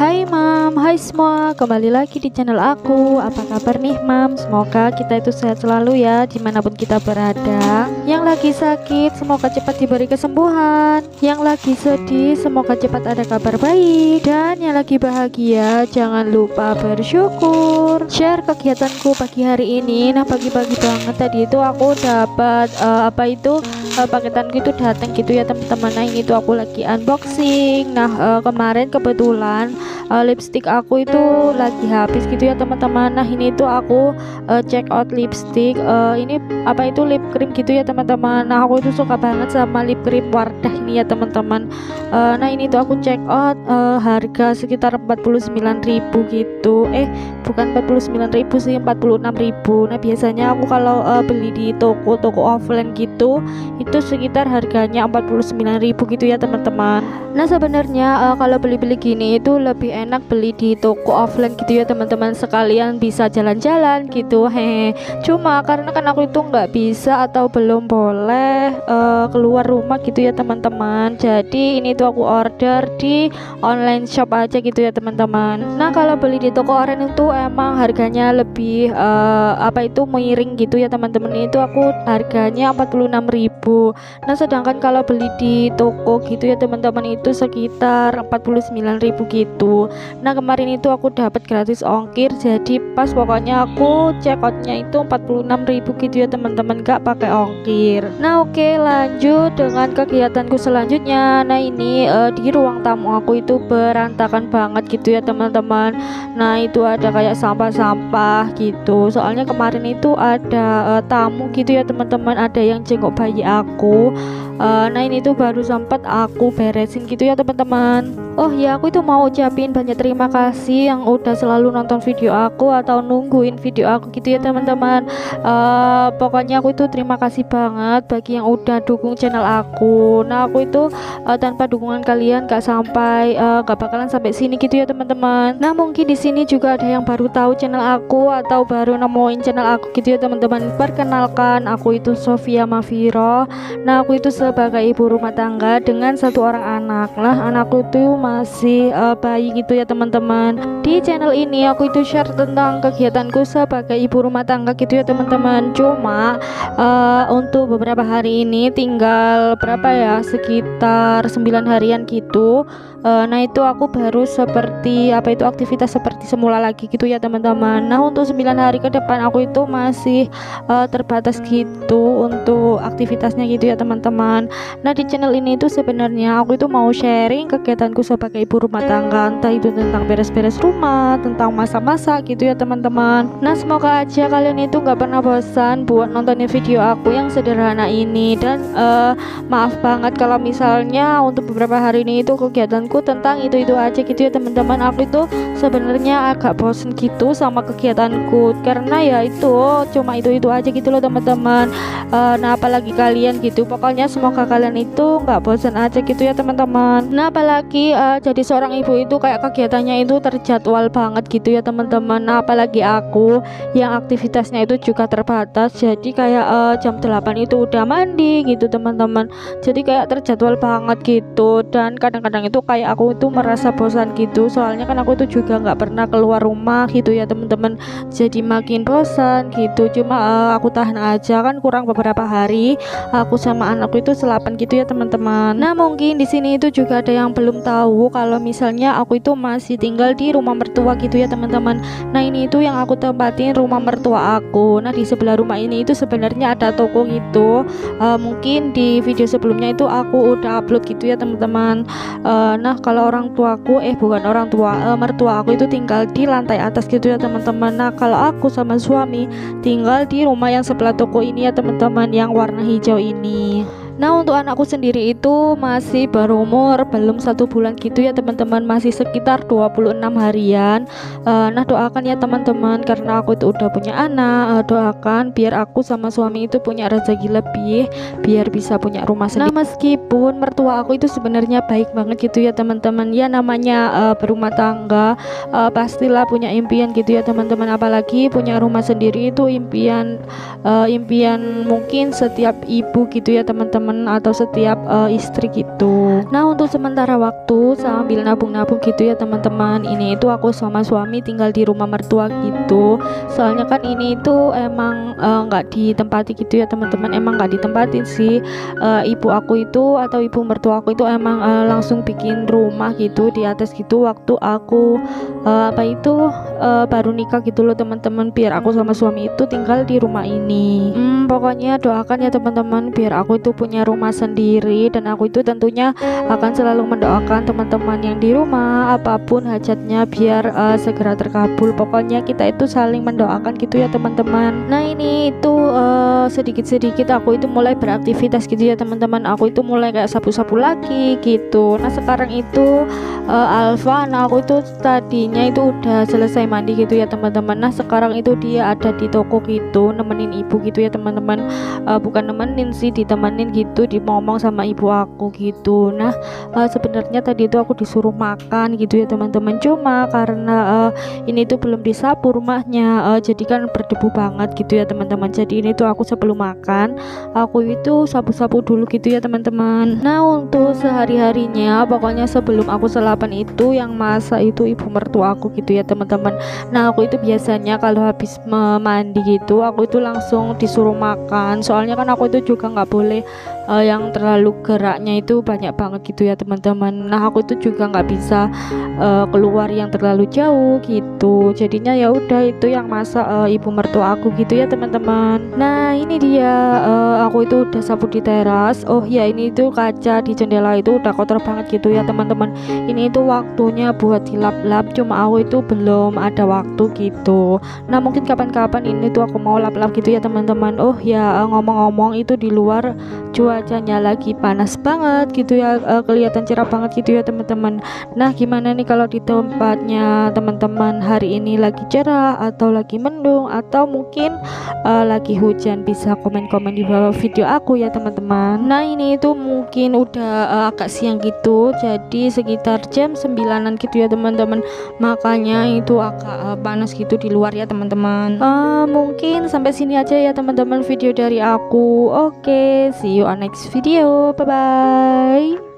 Hai Mam, hai semua, kembali lagi di channel aku. Apa kabar nih Mam? Semoga kita itu sehat selalu ya, dimanapun kita berada. Yang lagi sakit, semoga cepat diberi kesembuhan. Yang lagi sedih, semoga cepat ada kabar baik. Dan yang lagi bahagia, jangan lupa bersyukur. Share kegiatanku pagi hari ini. Nah, pagi-pagi banget tadi itu aku dapat paketanku itu datang gitu ya teman-teman. Nah, ini tuh aku lagi unboxing. Nah, kemarin kebetulan lipstick aku itu lagi habis gitu ya teman-teman. Nah, ini tuh aku check out lipstick, ini lip cream gitu ya teman-teman. Nah, aku itu suka banget sama lip cream Wardah ini ya teman-teman. Nah, ini tuh aku check out harga sekitar 49.000 gitu. Bukan 49.000 sih, 46.000. Nah, biasanya aku kalau beli di toko-toko offline gitu itu sekitar harganya 49.000 gitu ya teman-teman. Nah, sebenarnya kalau beli-beli gini itu lebih enak beli di toko offline gitu ya teman-teman, sekalian bisa jalan-jalan gitu. Cuma karena kan aku itu nggak bisa atau belum boleh keluar rumah gitu ya teman-teman, jadi ini tuh aku order di online shop aja gitu ya teman-teman. Nah, kalau beli di toko online itu emang harganya lebih miring gitu ya teman-teman. Itu aku harganya 46.000. Nah, sedangkan kalau beli di toko gitu ya teman-teman itu sekitar 49.000 gitu. Nah, kemarin itu aku dapat gratis ongkir, jadi pas pokoknya aku check outnya itu 46.000 gitu ya teman-teman, gak pakai ongkir. Nah, oke, lanjut dengan kegiatanku selanjutnya. Nah, ini di ruang tamu aku itu berantakan banget gitu ya teman-teman. Nah, itu ada kayak sampah-sampah gitu, soalnya kemarin itu ada tamu gitu ya teman-teman, ada yang jenguk bayi aku. Nah, ini tuh baru sempat aku beresin gitu ya teman-teman. Oh ya, aku itu mau ucapin banyak terima kasih yang udah selalu nonton video aku atau nungguin video aku gitu ya teman-teman. Pokoknya aku itu terima kasih banget bagi yang udah dukung channel aku. Nah, aku itu tanpa dukungan kalian gak bakalan sampai sini gitu ya teman-teman. Nah, mungkin di sini juga ada yang baru tahu channel aku atau baru nemuin channel aku gitu ya teman-teman. Perkenalkan, aku itu Sofia Mafiro. Nah, aku itu sebagai ibu rumah tangga dengan satu orang anak. Nah, anakku itu masih bayi gitu ya teman-teman. Di channel ini aku itu share tentang kegiatanku sebagai ibu rumah tangga gitu ya teman-teman. Cuma untuk beberapa hari ini tinggal sekitar 9 harian gitu. Nah, itu aku baru seperti aktivitas seperti semula lagi gitu ya teman-teman. Nah, untuk 9 hari ke depan aku itu masih terbatas gitu untuk aktivitasnya gitu ya teman-teman. Nah, di channel ini itu sebenarnya aku itu mau sharing kegiatanku sebagai ibu rumah tangga, entah itu tentang beres-beres rumah, tentang masak-masak gitu ya teman-teman. Nah, semoga aja kalian itu nggak pernah bosan buat nontonin video aku yang sederhana ini. Dan maaf banget kalau misalnya untuk beberapa hari ini itu kegiatanku tentang itu aja gitu ya teman-teman. Aku itu sebenarnya agak bosen gitu sama kegiatanku, karena ya itu cuma itu aja gitu loh teman-teman. Nah, apalagi kalian gitu, pokoknya semoga kalian itu nggak bosan aja gitu ya teman-teman. Nah, apalagi jadi seorang ibu itu kayak kegiatannya itu terjadwal banget gitu ya teman-teman. Nah, apalagi aku yang aktivitasnya itu juga terbatas, jadi kayak jam 8 itu udah mandi gitu teman-teman, jadi kayak terjadwal banget gitu. Dan kadang-kadang itu kayak aku itu merasa bosan gitu, soalnya kan aku itu juga nggak pernah keluar rumah gitu ya teman-teman, jadi makin bosan gitu. Cuma aku tahan aja, kan kurang beberapa hari aku sama anakku itu selapan gitu ya teman-teman. Nah, mungkin di sini itu juga ada yang belum tahu kalau misalnya aku itu masih tinggal di rumah mertua gitu ya teman-teman. Nah, ini itu yang aku tempatin rumah mertua aku. Nah, di sebelah rumah ini itu sebenarnya ada toko gitu. Mungkin di video sebelumnya itu aku udah upload gitu ya teman-teman. Nah, kalau mertua aku itu tinggal di lantai atas gitu ya teman-teman. Nah, kalau aku sama suami tinggal di rumah yang sebelah toko ini ya teman-teman, yang warna hijau ini. Nah, untuk anakku sendiri itu masih berumur belum 1 bulan gitu ya teman-teman, masih sekitar 26 harian. Nah, doakan ya teman-teman, karena aku itu udah punya anak, doakan biar aku sama suami itu punya rezeki lebih, biar bisa punya rumah sendiri. Nah, meskipun mertua aku itu sebenarnya baik banget gitu ya teman-teman, ya namanya berumah tangga pastilah punya impian gitu ya teman-teman, apalagi punya rumah sendiri itu impian mungkin setiap ibu gitu ya teman-teman, atau setiap istri gitu. Nah, untuk sementara waktu sambil nabung-nabung gitu ya teman-teman, ini itu aku sama suami tinggal di rumah mertua gitu. Soalnya kan ini itu emang nggak ditempati gitu ya teman-teman, emang nggak ditempatin sih. Ibu aku itu atau ibu mertua aku itu emang langsung bikin rumah gitu di atas gitu waktu aku baru nikah gitu loh teman-teman, biar aku sama suami itu tinggal di rumah ini. Pokoknya doakan ya teman-teman biar aku itu punya rumah sendiri, dan aku itu tentunya akan selalu mendoakan teman-teman yang di rumah apapun hajatnya biar segera terkabul. Pokoknya kita itu saling mendoakan gitu ya teman-teman. Nah, ini itu sedikit-sedikit aku itu mulai beraktivitas gitu ya teman-teman. Aku itu mulai kayak sapu-sapu lagi gitu. Nah, sekarang itu Alfa, nah aku itu tadinya itu udah selesai mandi gitu ya teman-teman. Nah, sekarang itu dia ada di toko gitu nemenin ibu gitu ya teman-teman. Bukan nemenin sih, ditemenin gitu, ngomong sama ibu aku gitu. Nah, sebenarnya tadi itu aku disuruh makan gitu ya teman-teman, cuma karena ini tuh belum disapu rumahnya, jadi kan berdebu banget gitu ya teman-teman. Jadi ini tuh aku sebelum makan aku itu sapu-sapu dulu gitu ya teman-teman. Nah, untuk sehari-harinya pokoknya sebelum aku sarapan itu yang masak itu ibu mertua aku gitu ya teman-teman. Nah, aku itu biasanya kalau habis mandi gitu aku itu langsung disuruh makan, soalnya kan aku itu juga nggak boleh yang terlalu geraknya itu banyak banget gitu ya teman-teman. Nah, aku itu juga nggak bisa keluar yang terlalu jauh gitu, jadinya ya udah itu yang masak ibu mertua aku gitu ya teman-teman. Nah, ini dia aku itu udah sapu di teras. Oh ya, ini itu kaca di jendela itu udah kotor banget gitu ya teman-teman. Ini itu waktunya buat dilap-lap, cuma aku itu belum ada waktu gitu. Nah, mungkin kapan-kapan ini tuh aku mau lap-lap gitu ya teman-teman. Oh ya, ngomong-ngomong itu di luar cuacanya lagi panas banget gitu ya, kelihatan cerah banget gitu ya teman-teman. Nah, gimana nih kalau di tempatnya teman-teman hari ini lagi cerah atau lagi mendung atau mungkin lagi hujan? Bisa komen-komen di bawah video aku ya teman-teman. Nah, ini itu mungkin udah agak siang gitu, jadi sekitar jam 9-an gitu ya teman-teman, makanya itu agak panas gitu di luar ya teman-teman. Mungkin sampai sini aja ya teman-teman video dari aku. Oke, see you on next video, bye bye.